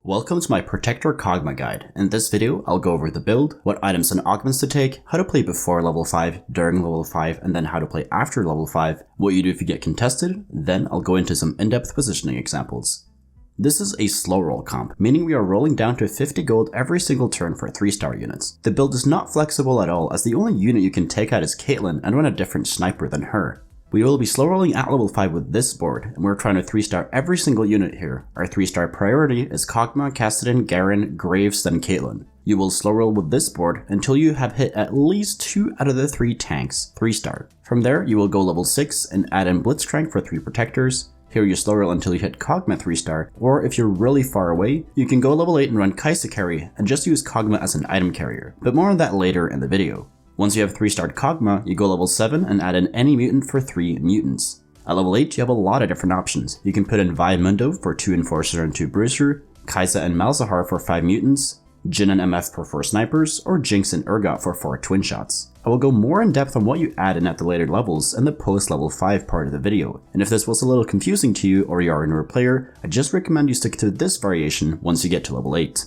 Welcome to my Protector Kog'Maw guide. In this video, I'll go over the build, what items and augments to take, how to play before level 5, during level 5, and then how to play after level 5, what you do if you get contested, then I'll go into some in-depth positioning examples. This is a slow roll comp, meaning we are rolling down to 50 gold every single turn for 3-star units. The build is not flexible at all, as the only unit you can take out is Caitlyn and run a different sniper than her. We will be slow rolling at level 5 with this board, and we're trying to 3-star every single unit here. Our 3-star priority is Kog'Maw, Kassadin, Garen, Graves, then Caitlyn. You will slow roll with this board until you have hit at least 2 out of the 3 tanks 3-star. From there, you will go level 6 and add in Blitzcrank for 3 protectors. Here you slow roll until you hit Kog'Maw 3-star, or if you're really far away, you can go level 8 and run Kaisa carry and just use Kog'Maw as an item carrier, but more on that later in the video. Once you have 3-starred Kog'Maw, you go level 7 and add in any mutant for 3 mutants. At level 8, you have a lot of different options. You can put in Mundo for 2 Enforcer and 2 Bruiser, Kaisa and Malzahar for 5 mutants, Jhin and MF for 4 snipers, or Jinx and Urgot for 4 twin shots. I will go more in depth on what you add in at the later levels in the post level 5 part of the video, and if this was a little confusing to you or you are a newer player, I just recommend you stick to this variation once you get to level 8.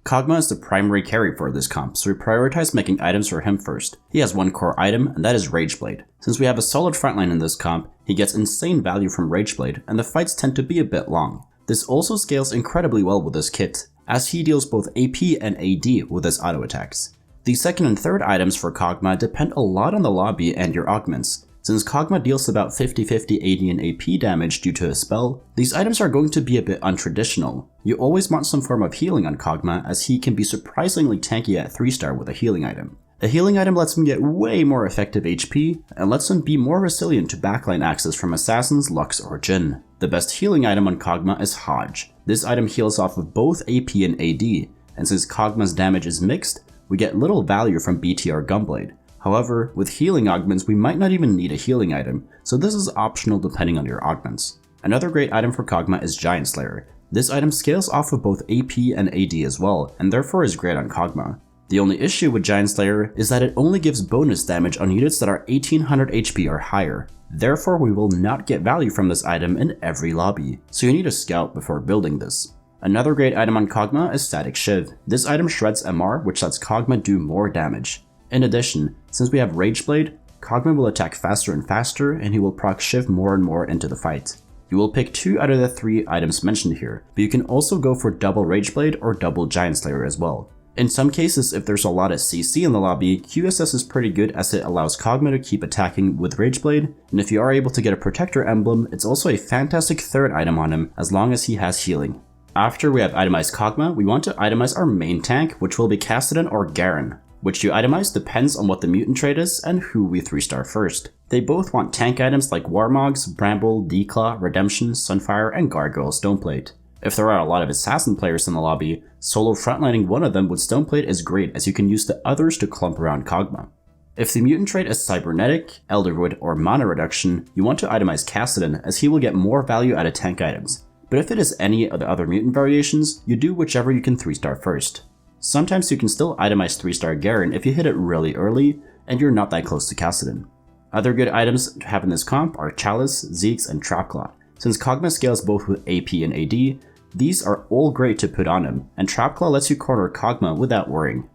Kog'Maw is the primary carry for this comp, so we prioritize making items for him first. He has one core item, and that is Rageblade. Since we have a solid frontline in this comp, he gets insane value from Rageblade, and the fights tend to be a bit long. This also scales incredibly well with this kit, as he deals both AP and AD with his auto attacks. The second and third items for Kog'Maw depend a lot on the lobby and your augments. Since Kog'Maw deals about 50-50 AD and AP damage due to a spell, these items are going to be a bit untraditional. You always want some form of healing on Kog'Maw, as he can be surprisingly tanky at 3-star with a healing item. A healing item lets him get way more effective HP, and lets him be more resilient to backline access from Assassins, Lux, or Jhin. The best healing item on Kog'Maw is Hodge. This item heals off of both AP and AD, and since Kog'Maw's damage is mixed, we get little value from BTR Gunblade. However, with healing augments, we might not even need a healing item, so this is optional depending on your augments. Another great item for Kog'Maw is Giant Slayer. This item scales off of both AP and AD as well, and therefore is great on Kog'Maw. The only issue with Giant Slayer is that it only gives bonus damage on units that are 1800 HP or higher. Therefore, we will not get value from this item in every lobby, so you need a scout before building this. Another great item on Kog'Maw is Static Shiv. This item shreds MR, which lets Kog'Maw do more damage. In addition, since we have Rageblade, Kog'Maw will attack faster and faster, and he will proc Shiv more and more into the fight. You will pick 2 out of the 3 items mentioned here, but you can also go for double Rageblade or double Giant Slayer as well. In some cases, if there's a lot of CC in the lobby, QSS is pretty good as it allows Kog'Maw to keep attacking with Rageblade, and if you are able to get a Protector emblem, it's also a fantastic third item on him as long as he has healing. After we have itemized Kog'Maw, we want to itemize our main tank, which will be Kassadin or Garen. Which you itemize depends on what the mutant trait is and who we 3-star first. They both want tank items like Warmogs, Bramble, Declaw, Redemption, Sunfire, and Gargoyle Stoneplate. If there are a lot of assassin players in the lobby, solo frontlining one of them with Stoneplate is great, as you can use the others to clump around Kog'Maw. If the mutant trait is Cybernetic, Elderwood, or Mana Reduction, you want to itemize Kassadin, as he will get more value out of tank items. But if it is any of the other mutant variations, you do whichever you can 3-star first. Sometimes you can still itemize 3-star Garen if you hit it really early and you're not that close to Kassadin. Other good items to have in this comp are Chalice, Zeeks, and Trapclaw. Since Kog'Maw scales both with AP and AD, these are all great to put on him, and Trapclaw lets you corner Kog'Maw without worrying.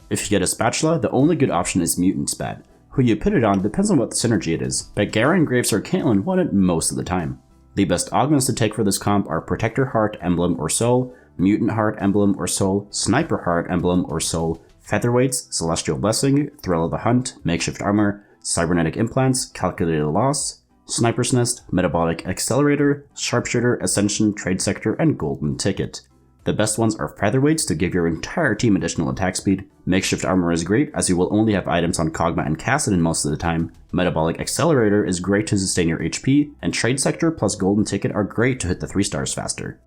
If you get a Spatula, the only good option is Mutant Spat. Who you put it on depends on what synergy it is, but Garen, Graves, or Caitlyn want it most of the time. The best augments to take for this comp are Protector Heart, Emblem, or Soul, Mutant Heart, Emblem, or Soul, Sniper Heart, Emblem, or Soul, Featherweights, Celestial Blessing, Thrill of the Hunt, Makeshift Armor, Cybernetic Implants, Calculated Loss, Sniper's Nest, Metabolic Accelerator, Sharpshooter, Ascension, Trade Sector, and Golden Ticket. The best ones are Featherweights to give your entire team additional attack speed, Makeshift Armor is great as you will only have items on Kog'Maw and Kassadin most of the time, Metabolic Accelerator is great to sustain your HP, and Trade Sector plus Golden Ticket are great to hit the 3-stars faster.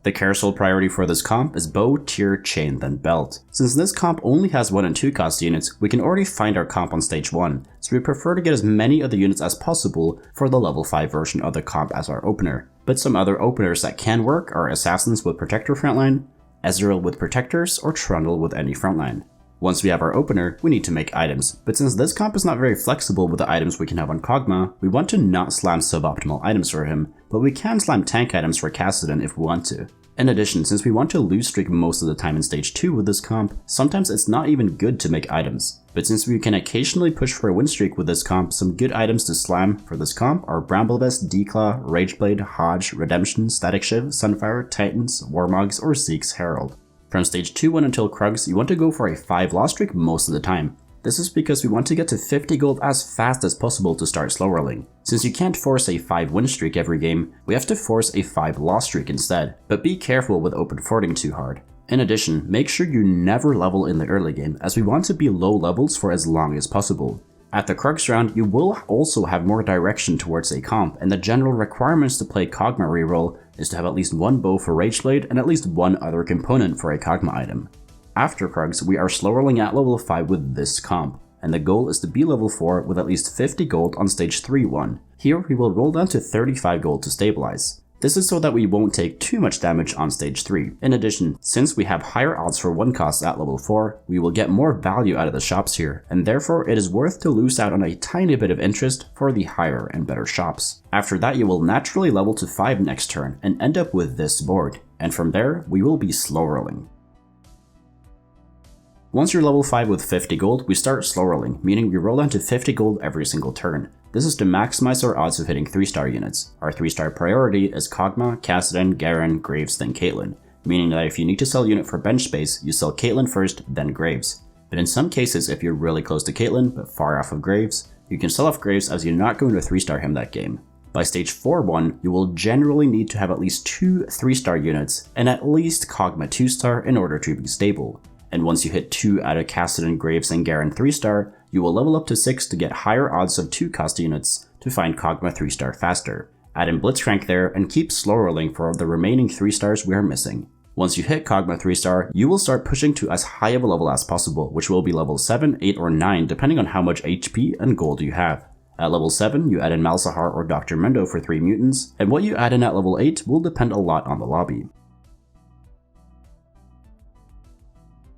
The carousel priority for this comp is Bow, Tier, Chain, then Belt. Since this comp only has 1 and 2 cost units, we can already find our comp on stage 1, so we prefer to get as many of the units as possible for the level 5 version of the comp as our opener. But some other openers that can work are Assassins with Protector frontline, Ezreal with Protectors, or Trundle with any frontline. Once we have our opener, we need to make items, but since this comp is not very flexible with the items we can have on Kog'Maw, we want to not slam suboptimal items for him, but we can slam tank items for Kassadin if we want to. In addition, since we want to lose streak most of the time in stage 2 with this comp, sometimes it's not even good to make items. But since we can occasionally push for a win streak with this comp, some good items to slam for this comp are Bramblevest, Declaw, Rageblade, Hodge, Redemption, Static Shiv, Sunfire, Titans, Warmogs, or Zeke's Herald. From stage 2 1 until Krugs, you want to go for a 5 loss streak most of the time. This is because we want to get to 50 gold as fast as possible to start slow rolling. Since you can't force a 5 win streak every game, we have to force a 5 loss streak instead, but be careful with open forting too hard. In addition, make sure you never level in the early game, as we want to be low levels for as long as possible. At the Krugs round, you will also have more direction towards a comp, and the general requirements to play Kog'Maw reroll is to have at least one bow for Rageblade and at least one other component for a Kog'Maw item. After Krugs, we are slow rolling at level 5 with this comp, and the goal is to be level 4 with at least 50 gold on stage 3-1. Here we will roll down to 35 gold to stabilize. This is so that we won't take too much damage on stage 3. In addition, since we have higher odds for 1 costs at level 4, we will get more value out of the shops here, and therefore it is worth to lose out on a tiny bit of interest for the higher and better shops. After that, you will naturally level to 5 next turn and end up with this board, and from there we will be slow rolling. Once you're level 5 with 50 gold, we start slow rolling, meaning we roll down to 50 gold every single turn. This is to maximize our odds of hitting 3-star units. Our 3-star priority is Kog'Maw, Kassadin, Garen, Graves, then Caitlyn, meaning that if you need to sell a unit for bench space, you sell Caitlyn first, then Graves. But in some cases, if you're really close to Caitlyn, but far off of Graves, you can sell off Graves as you're not going to 3-star him that game. By stage 4-1, you will generally need to have at least 2 3-star units, and at least Kog'Maw 2-star in order to be stable. And once you hit 2 out of Kassadin, Graves, and Garen 3-star, you will level up to 6 to get higher odds of 2 cost units to find Kog'Maw 3-star faster. Add in Blitzcrank there and keep slow rolling for the remaining 3-stars we are missing. Once you hit Kog'Maw 3-star, you will start pushing to as high of a level as possible, which will be level 7, 8, or 9 depending on how much HP and gold you have. At level 7, you add in Malzahar or Dr. Mendo for 3 mutants, and what you add in at level 8 will depend a lot on the lobby.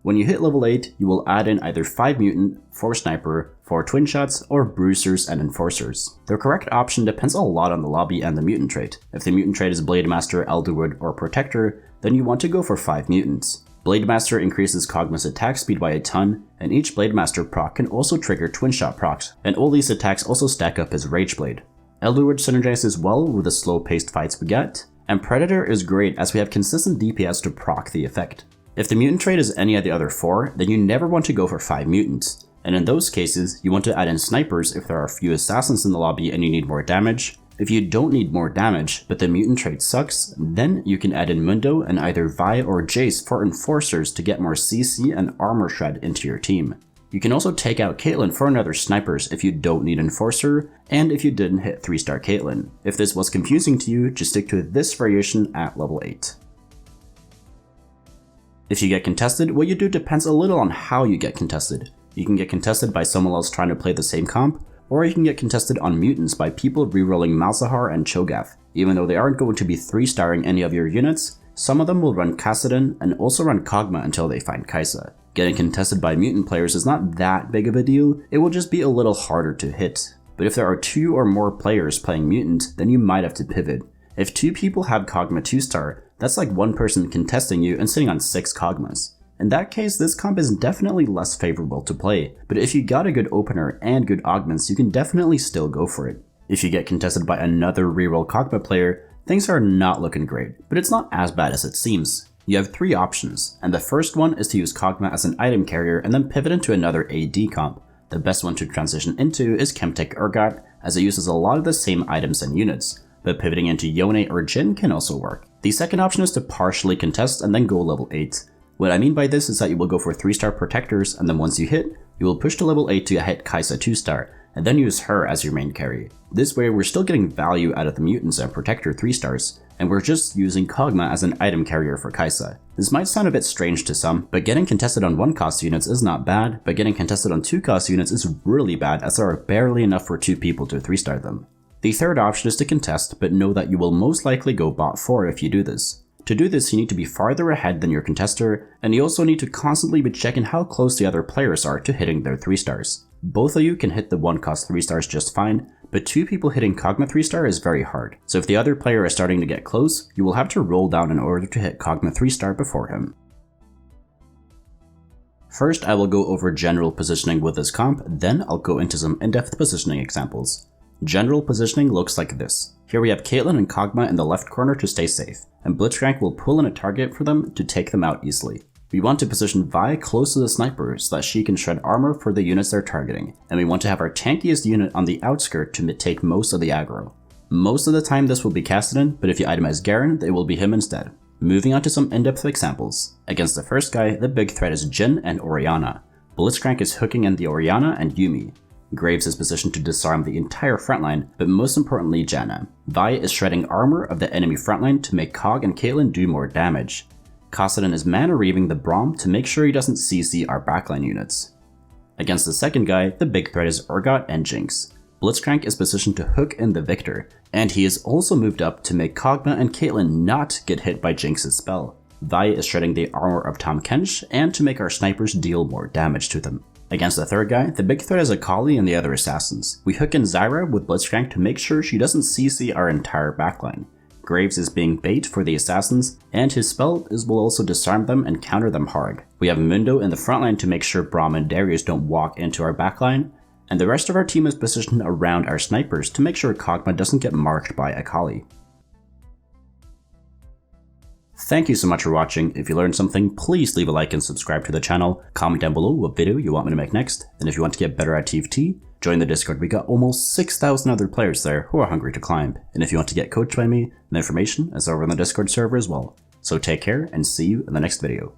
When you hit level 8, you will add in either 5 mutant, 4 sniper, 4 twin shots, or bruisers and enforcers. The correct option depends a lot on the lobby and the mutant trait. If the mutant trait is Blademaster, Elderwood, or Protector, then you want to go for 5 mutants. Blademaster increases Kog'Maw's attack speed by a ton, and each Blademaster proc can also trigger twin shot procs, and all these attacks also stack up as Rageblade. Elderwood synergizes well with the slow paced fights we get, and Predator is great as we have consistent DPS to proc the effect. If the mutant trait is any of the other 4, then you never want to go for 5 mutants, and in those cases, you want to add in snipers if there are few assassins in the lobby and you need more damage. If you don't need more damage, but the mutant trait sucks, then you can add in Mundo and either Vi or Jace for enforcers to get more CC and armor shred into your team. You can also take out Caitlyn for another snipers if you don't need enforcer, and if you didn't hit 3-star Caitlyn. If this was confusing to you, just stick to this variation at level 8. If you get contested, what you do depends a little on how you get contested. You can get contested by someone else trying to play the same comp, or you can get contested on mutants by people rerolling Malzahar and Cho'Gath. Even though they aren't going to be 3-starring any of your units, some of them will run Kassadin and also run Kog'Maw until they find Kai'Sa. Getting contested by mutant players is not that big of a deal, it will just be a little harder to hit. But if there are 2 or more players playing mutant, then you might have to pivot. If 2 people have Kog'Maw 2-star, that's like 1 person contesting you and sitting on 6 Kog'Maws. In that case, this comp is definitely less favorable to play, but if you got a good opener and good augments, you can definitely still go for it. If you get contested by another reroll Kog'Maw player, things are not looking great, but it's not as bad as it seems. You have 3 options, and the first one is to use Kog'Maw as an item carrier and then pivot into another AD comp. The best one to transition into is Chemtech Urgot, as it uses a lot of the same items and units, but pivoting into Yone or Jhin can also work. The second option is to partially contest and then go level 8. What I mean by this is that you will go for 3-star protectors, and then once you hit, you will push to level 8 to hit Kai'Sa 2-star, and then use her as your main carry. This way we're still getting value out of the mutants and protector 3-stars, and we're just using Kog'Maw as an item carrier for Kai'Sa. This might sound a bit strange to some, but getting contested on 1 cost units is not bad, but getting contested on 2 cost units is really bad as there are barely enough for 2 people to 3-star them. The third option is to contest, but know that you will most likely go bot 4 if you do this. To do this, you need to be farther ahead than your contester, and you also need to constantly be checking how close the other players are to hitting their 3 stars. Both of you can hit the 1-cost 3 stars just fine, but 2 people hitting Kog'Maw 3 star is very hard. So if the other player is starting to get close, you will have to roll down in order to hit Kog'Maw 3 star before him. First, I will go over general positioning with this comp, then I'll go into some in-depth positioning examples. General positioning looks like this. Here we have Caitlyn and Kog'Maw in the left corner to stay safe, and Blitzcrank will pull in a target for them to take them out easily. We want to position Vi close to the sniper so that she can shred armor for the units they're targeting, and we want to have our tankiest unit on the outskirt to take most of the aggro. Most of the time this will be Cassidy, but if you itemize Garen, it will be him instead. Moving on to some in-depth examples. Against the first guy, the big threat is Jhin and Orianna. Blitzcrank is hooking in the Orianna and Yuumi. Graves is positioned to disarm the entire frontline, but most importantly Janna. Vi is shredding armor of the enemy frontline to make Kog and Caitlyn do more damage. Kassadin is mana reaving the Braum to make sure he doesn't CC our backline units. Against the second guy, the big threat is Urgot and Jinx. Blitzcrank is positioned to hook in the Victor, and he is also moved up to make Kog'Maw and Caitlyn not get hit by Jinx's spell. Vi is shredding the armor of Tahm Kench, and to make our snipers deal more damage to them. Against the third guy, the big threat is Akali and the other assassins. We hook in Zyra with Blitzcrank to make sure she doesn't CC our entire backline. Graves is being bait for the assassins, and his spell will also disarm them and counter them hard. We have Mundo in the frontline to make sure Braum and Darius don't walk into our backline, and the rest of our team is positioned around our snipers to make sure Kog'Maw doesn't get marked by Akali. Thank you so much for watching. If you learned something, please leave a like and subscribe to the channel. Comment down below what video you want me to make next, and if you want to get better at TFT, join the Discord. We got almost 6,000 other players there who are hungry to climb, and if you want to get coached by me, the information is over on the Discord server as well. So take care and see you in the next video.